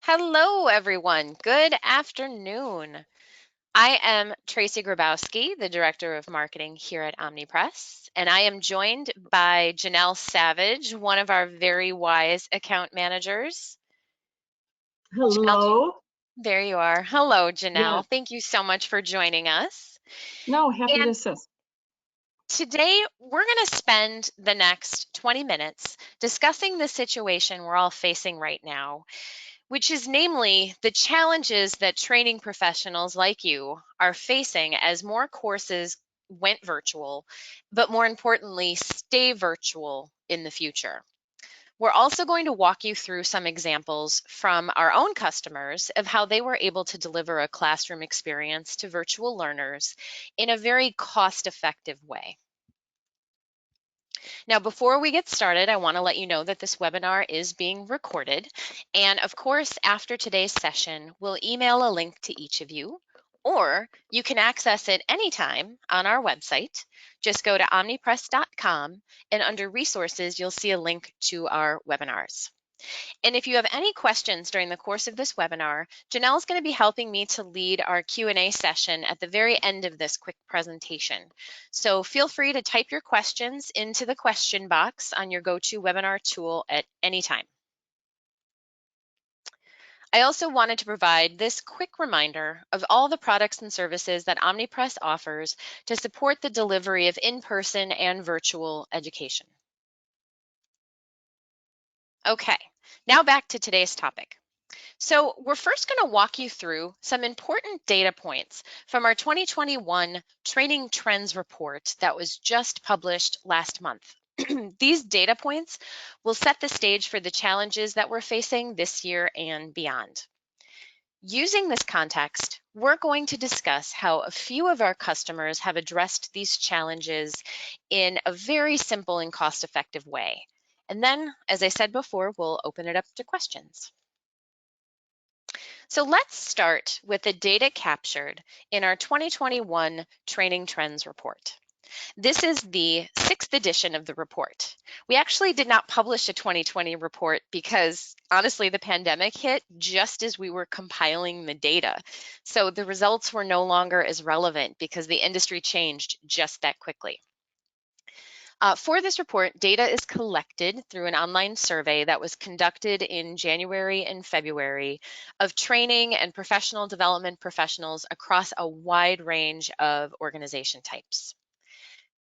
Hello, everyone. Good afternoon. I am Tracy Grabowski, the Director of Marketing here at Omnipress, and I am joined by Janelle Savage, one of our very wise account managers. Janelle, Hello. there you are. Hello, Yes. Janelle. Thank you so much for joining us. No, happy to And assist. today we're going to spend the next 20 minutes discussing the situation we're all facing right now, which is namely the challenges that training professionals like you are facing as more courses went virtual, but more importantly, stay virtual in the future. We're also going to walk you through some examples from our own customers of how they were able to deliver a classroom experience to virtual learners in a very cost-effective way. Now, before we get started, I want to let you know that this webinar is being recorded. And of course, after today's session, we'll email a link to each of you, or you can access it anytime on our website. Just go to omnipress.com, and under resources, you'll see a link to our webinars. And if you have any questions during the course of this webinar, Janelle is going to be helping me to lead our Q&A session at the very end of this quick presentation. So feel free to type your questions into the question box on your GoToWebinar tool at any time. I also wanted to provide this quick reminder of all the products and services that Omnipress offers to support the delivery of in-person and virtual education. Okay, now back to today's topic. So we're first going to walk you through some important data points from our 2021 Training Trends Report that was just published last month. These data points will set the stage for the challenges that we're facing this year and beyond. Using this context, we're going to discuss how a few of our customers have addressed these challenges in a very simple and cost-effective way. And then, as I said before, we'll open it up to questions. So let's start with the data captured in our 2021 Training Trends Report. This is the 6th edition of the report. We actually did not publish a 2020 report because honestly, the pandemic hit just as we were compiling the data. So the results were no longer as relevant because the industry changed just that quickly. For this report, data is collected through an online survey that was conducted in January and February of training and professional development professionals across a wide range of organization types.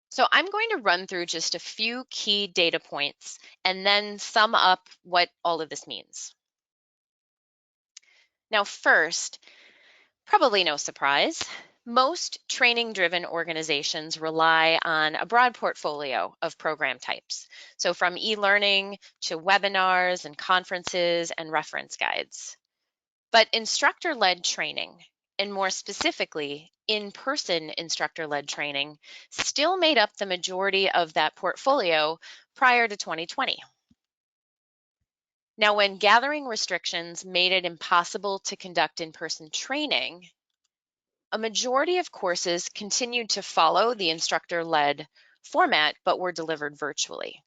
So I'm going to run through just a few key data points and then sum up what all of this means. Now, first, probably no surprise, most training-driven organizations rely on a broad portfolio of program types. So from e-learning to webinars and conferences and reference guides. But instructor-led training, and more specifically, in-person instructor-led training, still made up the majority of that portfolio prior to 2020. Now, when gathering restrictions made it impossible to conduct in-person training, a majority of courses continued to follow the instructor-led format, but were delivered virtually,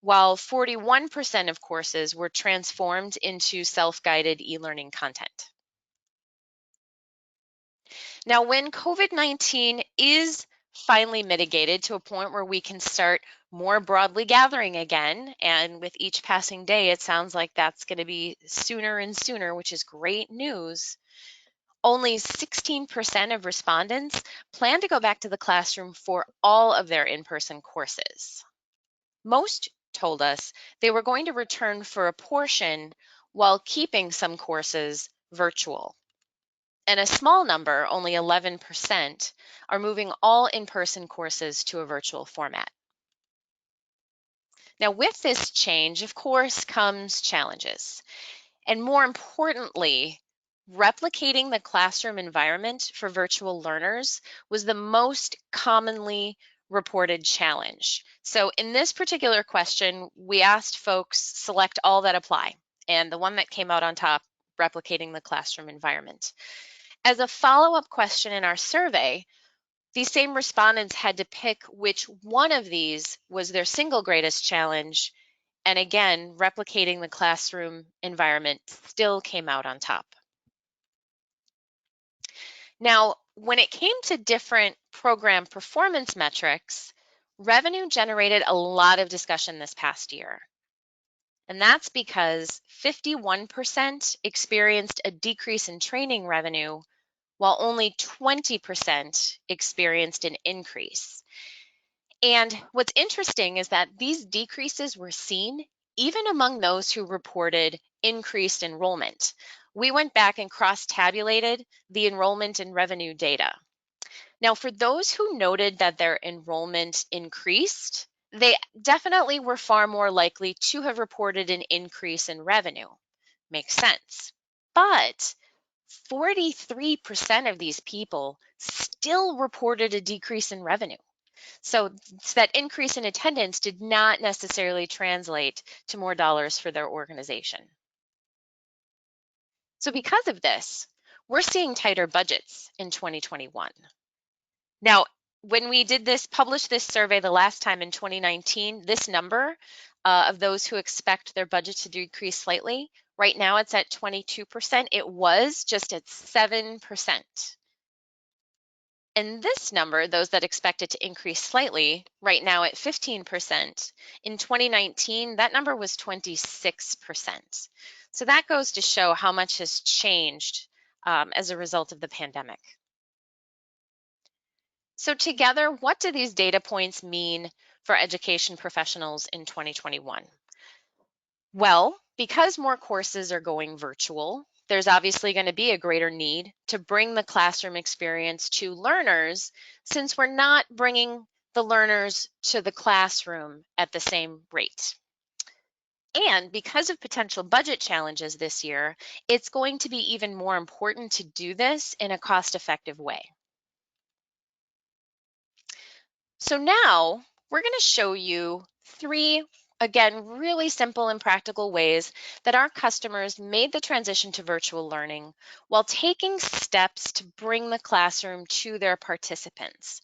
while 41% of courses were transformed into self-guided e-learning content. Now, when COVID-19 is finally mitigated to a point where we can start more broadly gathering again, and with each passing day, it sounds like that's going to be sooner and sooner, which is great news. Only 16% of respondents plan to go back to the classroom for all of their in-person courses. Most told us they were going to return for a portion while keeping some courses virtual. And a small number, only 11%, are moving all in-person courses to a virtual format. Now, with this change, of course, comes challenges. And more importantly, replicating the classroom environment for virtual learners was the most commonly reported challenge. So in this particular question, we asked folks select all that apply, and the one that came out on top, replicating the classroom environment. As a follow-up question in our survey, these same respondents had to pick which one of these was their single greatest challenge And again, replicating the classroom environment still came out on top. Now, when it came to different program performance metrics, revenue generated a lot of discussion this past year. And that's because 51% experienced a decrease in training revenue, while only 20% experienced an increase. And what's interesting is that these decreases were seen even among those who reported increased enrollment. We went back and cross-tabulated the enrollment and revenue data. Now, for those who noted that their enrollment increased, they definitely were far more likely to have reported an increase in revenue. Makes sense. But 43% of these people still reported a decrease in revenue. So that increase in attendance did not necessarily translate to more dollars for their organization. So because of this, we're seeing tighter budgets in 2021. Now, when we published this survey the last time in 2019, this number of those who expect their budget to decrease slightly, right now it's at 22%. It was just at 7%. And this number, those that expect it to increase slightly, right now at 15%. In 2019, that number was 26%. So that goes to show how much has changed as a result of the pandemic. So together, what do these data points mean for education professionals in 2021? Well, because more courses are going virtual, there's obviously going to be a greater need to bring the classroom experience to learners, since we're not bringing the learners to the classroom at the same rate. And because of potential budget challenges this year, it's going to be even more important to do this in a cost-effective way. So now we're going to show you 3, again, really simple and practical ways that our customers made the transition to virtual learning while taking steps to bring the classroom to their participants.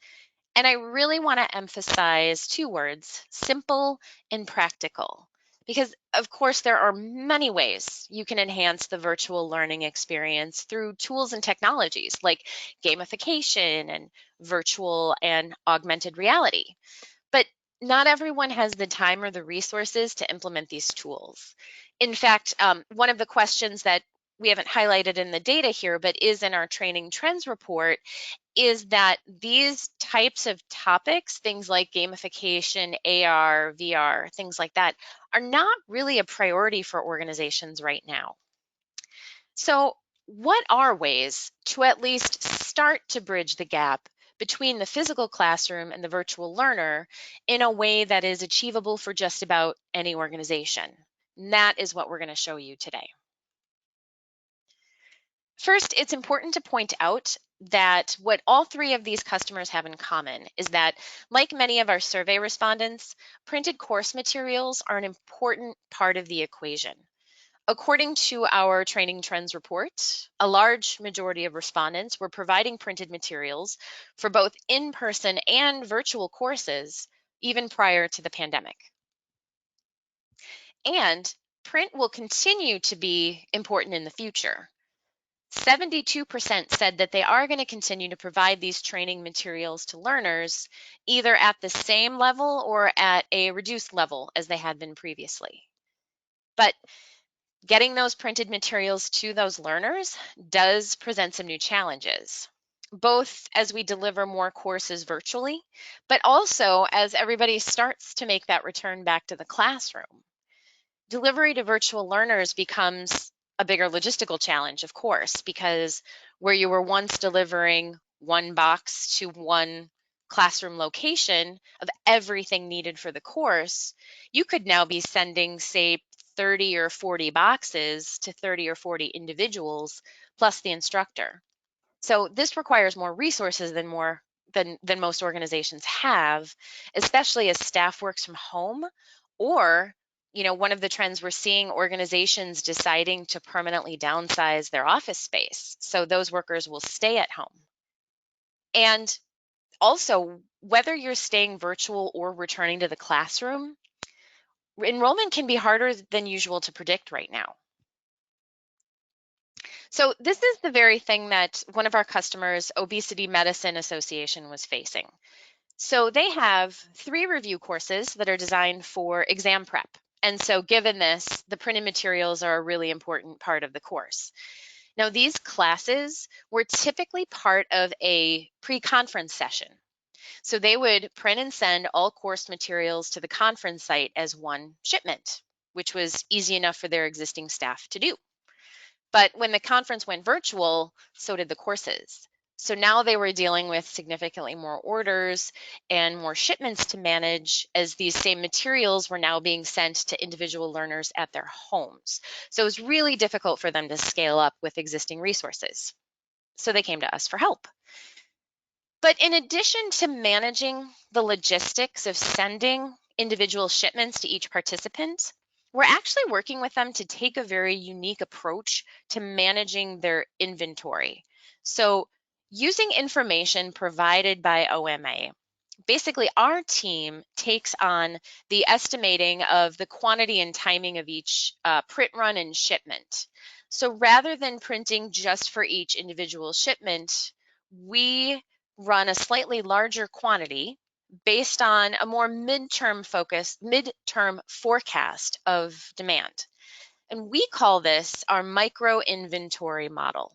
And I really want to emphasize 2 words, simple and practical. Because, of course, there are many ways you can enhance the virtual learning experience through tools and technologies like gamification and virtual and augmented reality. But not everyone has the time or the resources to implement these tools. In fact, one of the questions that we haven't highlighted in the data here, but is in our training trends report, is that these types of topics, things like gamification, AR, VR, things like that, are not really a priority for organizations right now. So what are ways to at least start to bridge the gap between the physical classroom and the virtual learner in a way that is achievable for just about any organization? And that is what we're going to show you today. First, it's important to point out that what all 3 of these customers have in common is that, like many of our survey respondents, printed course materials are an important part of the equation. According to our training trends report, a large majority of respondents were providing printed materials for both in-person and virtual courses, even prior to the pandemic. And print will continue to be important in the future. 72% said that they are going to continue to provide these training materials to learners either at the same level or at a reduced level as they had been previously. But getting those printed materials to those learners does present some new challenges, both as we deliver more courses virtually, but also as everybody starts to make that return back to the classroom. Delivery to virtual learners becomes a bigger logistical challenge, of course, because where you were once delivering one box to one classroom location of everything needed for the course, you could now be sending, say, 30 or 40 boxes to 30 or 40 individuals plus the instructor. So this requires more resources than most organizations have, especially as staff works from home, or one of the trends we're seeing, organizations deciding to permanently downsize their office space. So those workers will stay at home. And also, whether you're staying virtual or returning to the classroom, enrollment can be harder than usual to predict right now. So this is the very thing that one of our customers, Obesity Medicine Association, was facing. So they have 3 review courses that are designed for exam prep. And so given this, the printed materials are a really important part of the course. Now, these classes were typically part of a pre-conference session. So they would print and send all course materials to the conference site as one shipment, which was easy enough for their existing staff to do. But when the conference went virtual, so did the courses. So now they were dealing with significantly more orders and more shipments to manage, as these same materials were now being sent to individual learners at their homes. So it was really difficult for them to scale up with existing resources. So they came to us for help. But in addition to managing the logistics of sending individual shipments to each participant, we're actually working with them to take a very unique approach to managing their inventory. So using information provided by OMA, basically our team takes on the estimating of the quantity and timing of each print run and shipment. So rather than printing just for each individual shipment, we run a slightly larger quantity based on a more midterm forecast of demand. And we call this our micro inventory model,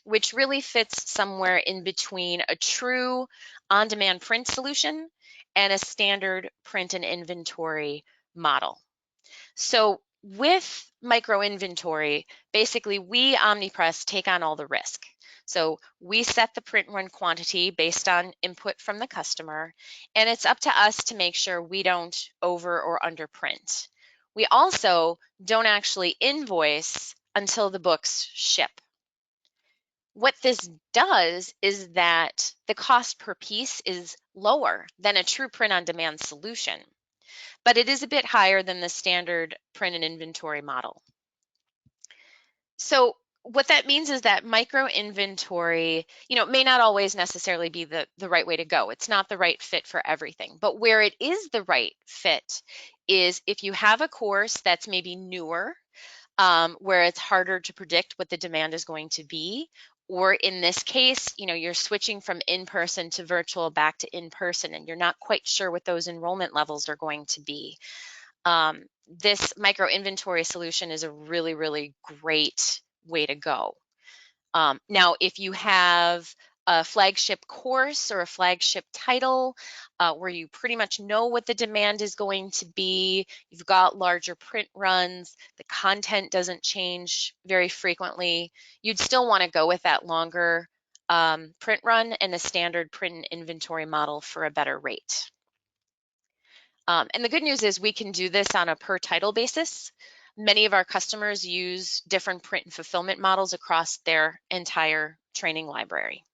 which really fits somewhere in between a true on-demand print solution and a standard print and inventory model. So with micro inventory, basically we Omnipress take on all the risk. So we set the print run quantity based on input from the customer, and it's up to us to make sure we don't over or under print. We also don't actually invoice until the books ship. What this does is that the cost per piece is lower than a true print on demand solution, but it is a bit higher than the standard print and inventory model. So what that means is that micro inventory, may not always necessarily be the right way to go. It's not the right fit for everything. But where it is the right fit is if you have a course that's maybe newer, where it's harder to predict what the demand is going to be, or in this case, you're switching from in-person to virtual back to in-person, and you're not quite sure what those enrollment levels are going to be. This micro inventory solution is a really, really great way to go. Now, if you have a flagship course or a flagship title where you pretty much know what the demand is going to be, you've got larger print runs, the content doesn't change very frequently, you'd still want to go with that longer print run and a standard print and inventory model for a better rate. And the good news is we can do this on a per title basis. Many of our customers use different print and fulfillment models across their entire training library.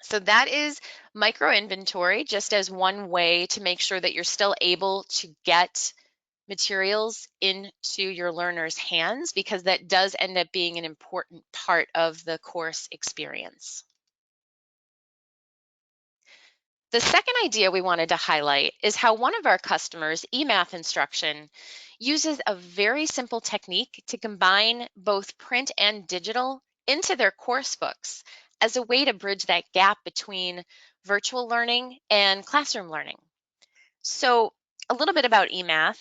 So that is micro inventory, just as one way to make sure that you're still able to get materials into your learners' hands, because that does end up being an important part of the course experience. The second idea we wanted to highlight is how one of our customers, eMath Instruction, uses a very simple technique to combine both print and digital into their course books as a way to bridge that gap between virtual learning and classroom learning. So a little bit about eMath.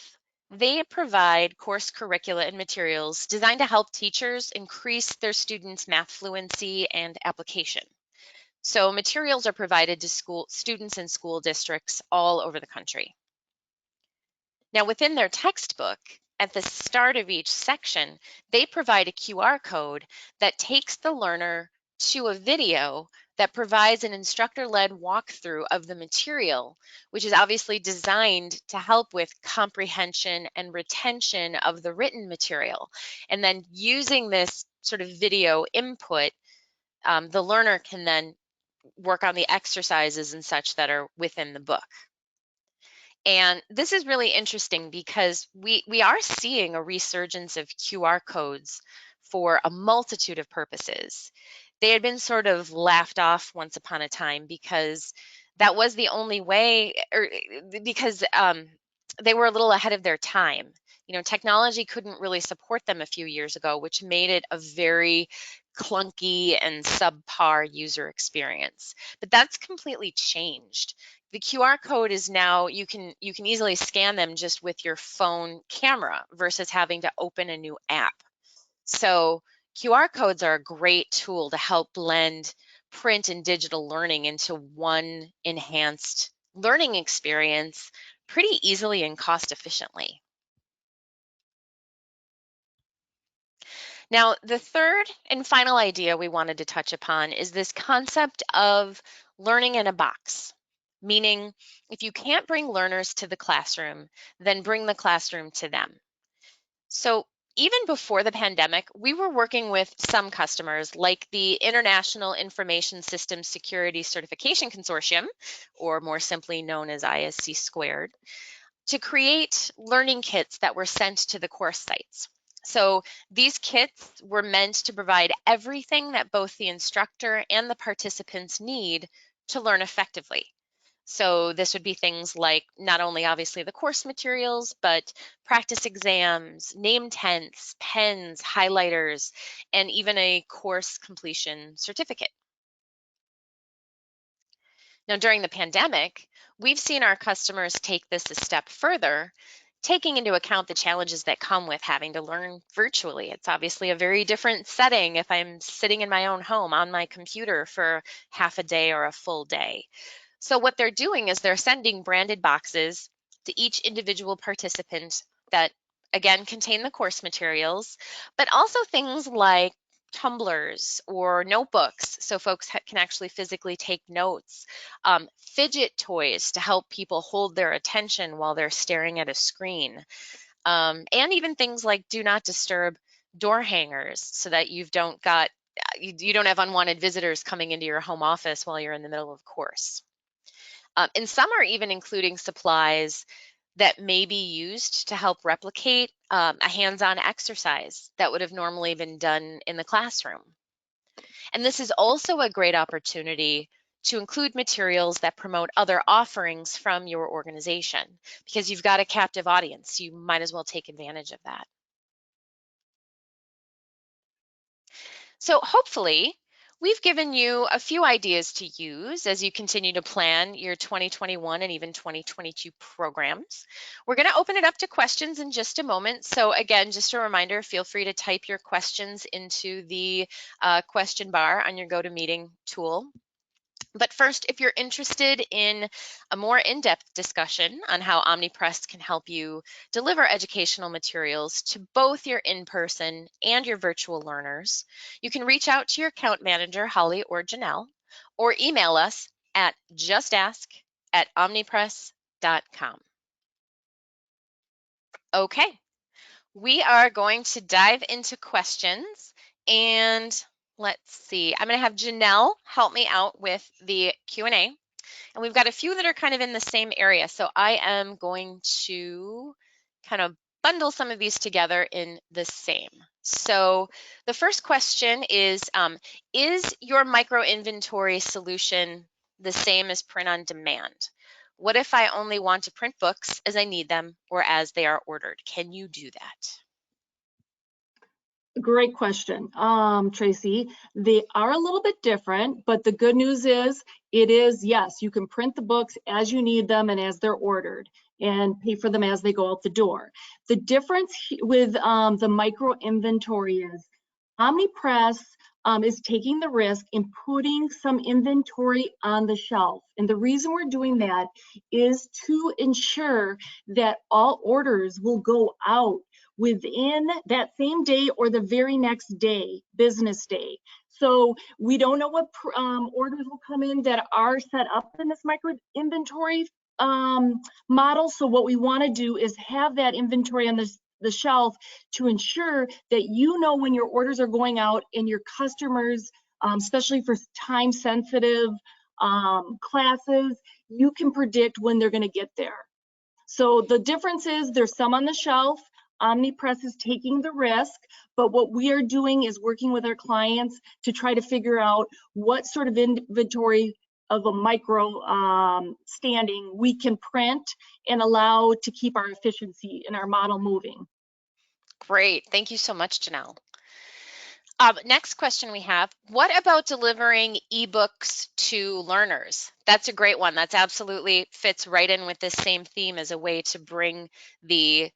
They provide course curricula and materials designed to help teachers increase their students' math fluency and application. So materials are provided to students in school districts all over the country. Now, within their textbook, at the start of each section, they provide a QR code that takes the learner to a video that provides an instructor-led walkthrough of the material, which is obviously designed to help with comprehension and retention of the written material. And then using this sort of video input, the learner can then work on the exercises and such that are within the book. And this is really interesting because we are seeing a resurgence of QR codes for a multitude of purposes. They had been sort of laughed off once upon a time because that was the only way, or because they were a little ahead of their time. You know, technology couldn't really support them a few years ago, which made it a very clunky and subpar user experience. But that's completely changed. The QR code is now, you can easily scan them just with your phone camera versus having to open a new app. So QR codes are a great tool to help blend print and digital learning into one enhanced learning experience pretty easily and cost efficiently. Now, the third and final idea we wanted to touch upon is this concept of learning in a box, meaning if you can't bring learners to the classroom, then bring the classroom to them. So even before the pandemic, we were working with some customers like the International Information Systems Security Certification Consortium, or more simply known as ISC squared, to create learning kits that were sent to the course sites. So these kits were meant to provide everything that both the instructor and the participants need to learn effectively. So this would be things like not only obviously the course materials, but practice exams, name tents, pens, highlighters, and even a course completion certificate. Now, during the pandemic, we've seen our customers take this a step further, taking into account the challenges that come with having to learn virtually. It's obviously a very different setting if I'm sitting in my own home on my computer for half a day or a full day. So what they're doing is they're sending branded boxes to each individual participant that, again, contain the course materials, but also things like tumblers or notebooks so folks can actually physically take notes, fidget toys to help people hold their attention while they're staring at a screen, and even things like do not disturb door hangers so that you don't have unwanted visitors coming into your home office while you're in the middle of course. And some are even including supplies that may be used to help replicate a hands-on exercise that would have normally been done in the classroom. And this is also a great opportunity to include materials that promote other offerings from your organization, because you've got a captive audience. You might as well take advantage of that. So hopefully, we've given you a few ideas to use as you continue to plan your 2021 and even 2022 programs. We're going to open it up to questions in just a moment. So again, just a reminder, feel free to type your questions into the question bar on your GoToMeeting tool. But first, if you're interested in a more in-depth discussion on how Omnipress can help you deliver educational materials to both your in-person and your virtual learners, you can reach out to your account manager, Holly or Janelle, or email us at justask@omnipress.com. Okay, we are going to dive into questions, and let's see. I'm going to have Janelle help me out with the Q&A. And we've got a few that are kind of in the same area. So I am going to kind of bundle some of these together in the same. So the first question is your micro inventory solution the same as print on demand? What if I only want to print books as I need them or as they are ordered? Can you do that? Great question, Tracy. They are a little bit different, but the good news is yes, you can print the books as you need them and as they're ordered and pay for them as they go out the door. The difference with the micro inventory is Omnipress is taking the risk in putting some inventory on the shelf. And the reason we're doing that is to ensure that all orders will go out within that same day or the very next day, business day. So we don't know what orders will come in that are set up in this micro inventory model. So what we want to do is have that inventory on the shelf to ensure that you know when your orders are going out and your customers, especially for time sensitive classes, you can predict when they're going to get there. So the difference is there's some on the shelf. Omnipress is taking the risk, but what we are doing is working with our clients to try to figure out what sort of inventory of a micro standing, we can print and allow to keep our efficiency and our model moving. Great. Thank you so much, Janelle. Next question we have, what about delivering ebooks to learners? That's a great one. That's absolutely fits right in with this same theme as a way to bring the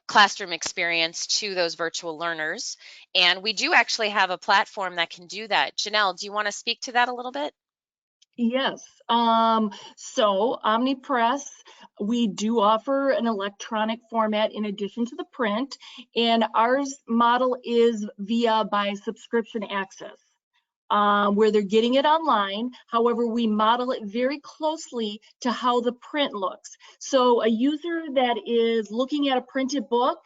classroom experience to those virtual learners. And we do actually have a platform that can do that. Janelle, do you want to speak to that a little bit? Yes. So Omnipress, we do offer an electronic format in addition to the print, and ours model is via by subscription access. Where they're getting it online. However, we model it very closely to how the print looks. So a user that is looking at a printed book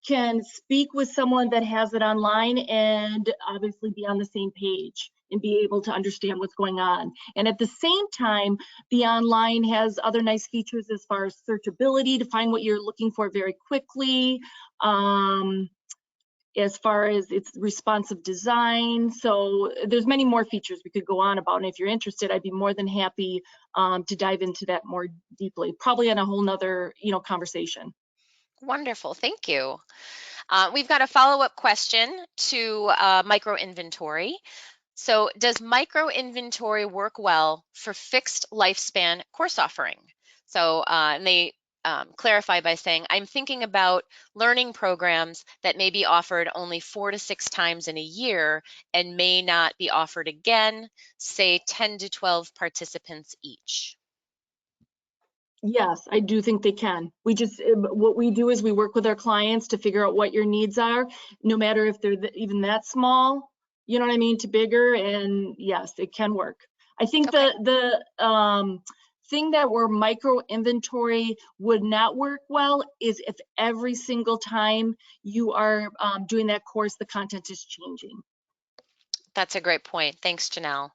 can speak with someone that has it online and obviously be on the same page and be able to understand what's going on. And at the same time, the online has other nice features as far as searchability to find what you're looking for very quickly. As far as its responsive design. So there's many more features we could go on about. And if you're interested, I'd be more than happy to dive into that more deeply, probably on a whole nother, conversation. Wonderful. Thank you. We've got a follow-up question to micro inventory. So does micro inventory work well for fixed lifespan course offering? So, and they clarify by saying, I'm thinking about learning programs that may be offered only 4 to 6 times in a year and may not be offered again, say 10 to 12 participants each. Yes, I do think they can. What we do is we work with our clients to figure out what your needs are, no matter if they're even that small, you know what I mean, to bigger, and yes, it can work. I think Okay. the thing that where micro inventory would not work well is if every single time you are doing that course, the content is changing. That's a great point. Thanks, Janelle.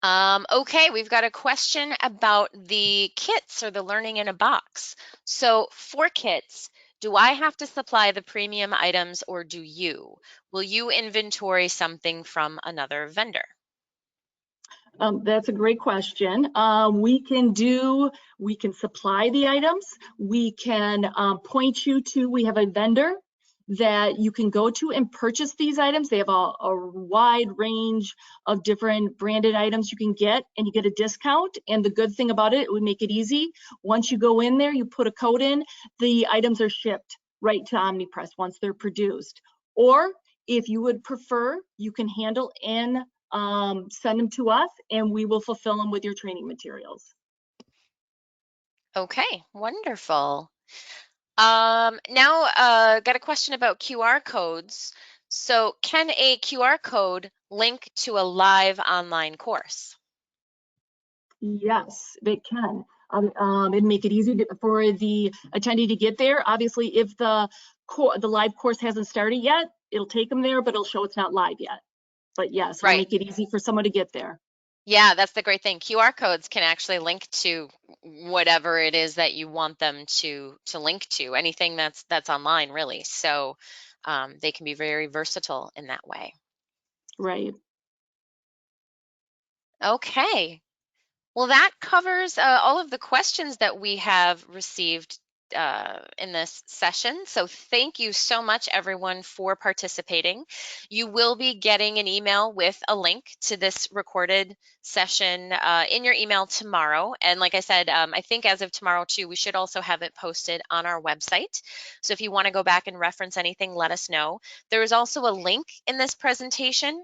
Okay, we've got a question about the kits or the learning in a box. So for kits, do I have to supply the premium items or do you? Will you inventory something from another vendor? That's a great question. We can supply the items. We can point you to, we have a vendor that you can go to and purchase these items. They have a wide range of different branded items you can get, and you get a discount. And the good thing about it, it would make it easy. Once you go in there, you put a code in, the items are shipped right to Omnipress once they're produced. Or if you would prefer, you can handle and send them to us and we will fulfill them with your training materials. Okay, wonderful. Now, got a question about QR codes. So can a QR code link to a live online course? Yes, they can. And make it easy for the attendee to get there. Obviously, if the live course hasn't started yet, it'll take them there, but it'll show it's not live yet. But yes, it'll Right. make it easy for someone to get there. Yeah, that's the great thing. QR codes can actually link to whatever it is that you want them to link to, anything that's online, really. So they can be very versatile in that way. Right. Okay. Well, that covers all of the questions that we have received in this session. So thank you so much, everyone, for participating. You will be getting an email with a link to this recorded session in your email tomorrow. And like I said, I think as of tomorrow, too, we should also have it posted on our website. So if you want to go back and reference anything, let us know. There is also a link in this presentation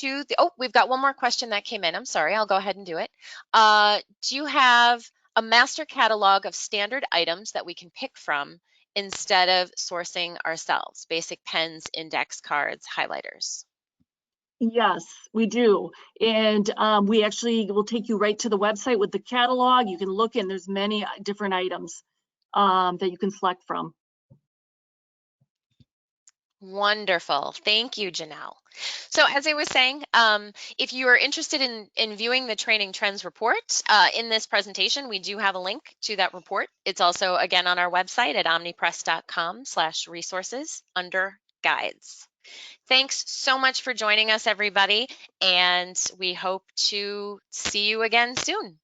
to the, oh, we've got one more question that came in. I'm sorry, I'll go ahead and do it. Do you have a master catalog of standard items that we can pick from instead of sourcing ourselves? Basic pens, index cards, highlighters. Yes, we do. And we actually will take you right to the website with the catalog. You can look in, there's many different items that you can select from. Wonderful. Thank you, Janelle. So as I was saying, if you are interested in viewing the Training Trends report in this presentation, we do have a link to that report. It's also, again, on our website at omnipress.com/resources under guides. Thanks so much for joining us, everybody, and we hope to see you again soon.